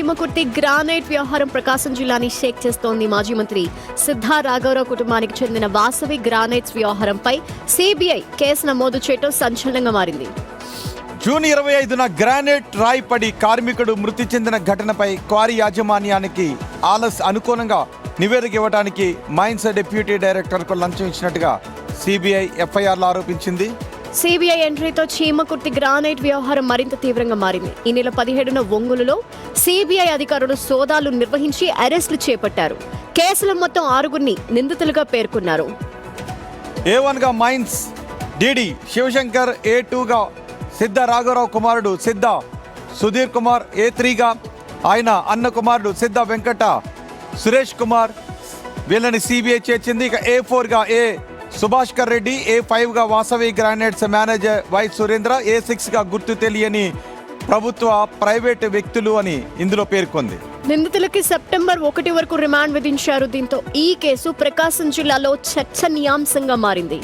Chimakurthi granite వ్యవహారం ప్రకాశం జిల్లాని షేక్ చేస్తోంది. మాజీ మంత్రి సిద్ధా రాఘవరావు కుటుంబానికి చెందిన వాసవి గ్రానైట్స్ వ్యవహారంపై సిబిఐ కేసు నమోదు చేయడం సంచలనంగా మారింది. జూన్ 25న గ్రానైట్ రాయి పడి కార్మికుడు మృతి చెందిన ఘటనపై క్వారీ యాజమాన్యానికి ఆలస్ అనుకూలంగా నివేదిక ఇవ్వడానికి మైన్స్ డిప్యూటీ డైరెక్టర్కు లంచం ఇచ్చినట్టుగా సిబిఐ ఎఫ్ఐఆర్లో ఆరోపించింది. సిబిఐ ఎంట్రీతో చీమకుర్తి గ్రానైట్ వ్యవహారం మరింత తీవ్రంగా మారింది. ఈ నెల 17న ఒంగోలులో సిబిఐ అధికారులు సోదాలు నిర్వహించి అరెస్టులు చేపట్టారు. కేసులో మొత్తం 6గురిని నిందితులుగా పేర్కొన్నారు. A1గా మైన్స్ డిడి శివశంకర్, A2గా సిద్ధ రాఘవరావు కుమారుడు సిద్ధ సుధీర్ కుమార్, A3గా ఆయన అన్న కుమారుడు సిద్ధ వెంకట సురేష్ కుమార్, వీళ్ళని సిబిఐ చేర్చింది. ఇక A4గా ఏ సుభాష్కర్ రెడ్డి, A5గా Vasavi granites manager Y Surendra, A6గా గుర్తు తెలియని ప్రభుత్వ ప్రైవేటు వ్యక్తులు అని ఇందులో పేర్కొంది. నిందితులకి సెప్టెంబర్ 1 వరకు రిమాండ్ విధించారు. దీంతో ఈ కేసు ప్రకాశం జిల్లాలో చర్చనీయాంశంగా మారింది.